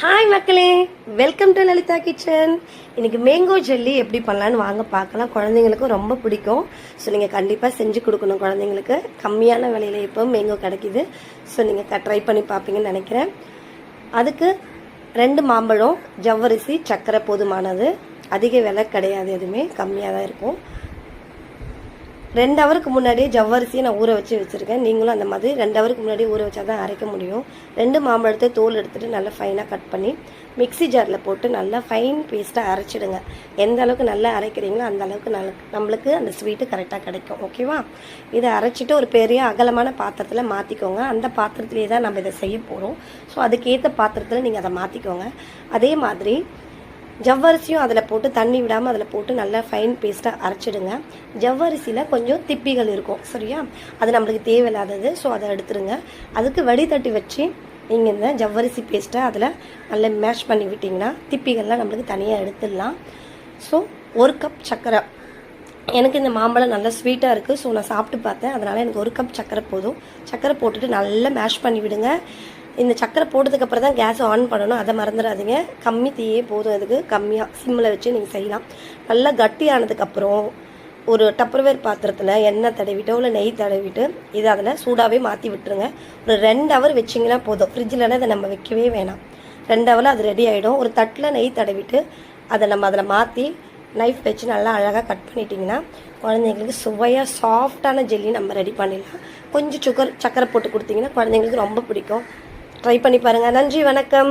Hi மக்களே, welcome to Lalitha kitchen. இன்னைக்கு mango jelly எப்படி பண்ணலான்னு வாங்க பார்க்கலாம். குழந்தைங்களுக்கும் ரொம்ப பிடிக்கும். ஸோ நீங்கள் கண்டிப்பாக செஞ்சு கொடுக்கணும் குழந்தைங்களுக்கு. கம்மியான விலையில இப்போ மேங்கோ கிடைக்கிது. ஸோ நீங்கள் ட்ரை பண்ணி பார்ப்பீங்கன்னு நினைக்கிறேன். அதுக்கு 2 மாம்பழம், ஜவ்வரிசி, சர்க்கரை போதுமானது. அதிக விலை கிடையாது, எதுவுமே கம்மியாக தான் இருக்கும். 2 ஹவருக்கு முன்னாடியே ஜவ்வரிசியை நான் ஊற வச்சுருக்கேன். நீங்களும் அந்த மாதிரி 2 ஹவருக்கு முன்னாடியே ஊற வச்சா தான் அரைக்க முடியும். 2 மாம்பழத்தை தோல் எடுத்துகிட்டு நல்லா ஃபைனாக கட் பண்ணி மிக்ஸி ஜாரில் போட்டு நல்லா ஃபைன் பேஸ்ட்டாக அரைச்சிடுங்க. எந்த அளவுக்கு நல்லா அரைக்கிறீங்களோ அந்த அளவுக்கு நம்மளுக்கு அந்த ஸ்வீட்டு கரெக்டாக கிடைக்கும். ஓகேவா? இதை அரைச்சிட்டு ஒரு பெரிய அகலமான பாத்திரத்தில் மாற்றிக்கோங்க. அந்த பாத்திரத்துலேயே தான் நம்ம இதை செய்ய போகிறோம். ஸோ அதுக்கேற்ற பாத்திரத்தில் நீங்கள் அதை மாற்றிக்கோங்க. அதே மாதிரி ஜவ்வரிசியும் அதில் போட்டு தண்ணி விடாமல் அதில் போட்டு நல்லா ஃபைன் பேஸ்ட்டாக அரைச்சிடுங்க. ஜவ்வரிசியில் கொஞ்சம் திப்பிகள் இருக்கும், சரியா? அது நம்மளுக்கு தேவையில்லாதது. ஸோ அதை எடுத்துருங்க. அதுக்கு வடிதட்டி வச்சு நீங்கள் இந்த ஜவ்வரிசி பேஸ்ட்டை அதில் நல்லா மேஷ் பண்ணி விட்டிங்கன்னா திப்பிகள்லாம் நம்மளுக்கு தனியாக எடுத்துடலாம். ஸோ 1 கப் சர்க்கரை. எனக்கு இந்த மாம்பழம் நல்லா ஸ்வீட்டாக இருக்குது. ஸோ நான் சாப்பிட்டு பார்த்தேன். அதனால் எனக்கு 1 கப் சர்க்கரை போதும். சர்க்கரை போட்டுட்டு நல்லா மேஷ் பண்ணி விடுங்க. இந்த சர்க்கரை போட்டதுக்கப்புறம் தான் கேஸ் ஆன் பண்ணணும், அதை மறந்துடாதீங்க. கம்மி தீயே போதும். அதுக்கு கம்மியாக சிம்மில் வச்சு நீங்கள் செய்யலாம். நல்லா கட்டி ஆனதுக்கப்புறம் ஒரு டப்பர்வேர் பாத்திரத்தில் எண்ணெய் தடவிட்டோ இல்லை நெய் தடவிட்டு இதை அதில் சூடாகவே மாற்றி விட்டுருங்க. ஒரு 2 ஹவர் வச்சிங்கன்னா போதும். ஃப்ரிட்ஜிலலாம் இதை நம்ம வைக்கவே வேணாம். 2 ஹவரில் அது ரெடி ஆகிடும். ஒரு தட்டில் நெய் தடவிட்டு அதை நம்ம அதில் மாற்றி நைஃப் வச்சு நல்லா அழகாக கட் பண்ணிட்டிங்கன்னா குழந்தைங்களுக்கு சுவையாக சாஃப்டான ஜெல்லி நம்ம ரெடி பண்ணிடலாம். கொஞ்சம் சர்க்கரை போட்டு கொடுத்தீங்கன்னா குழந்தைங்களுக்கு ரொம்ப பிடிக்கும். ட்ரை பண்ணி பாருங்கள். நன்றி, வணக்கம்.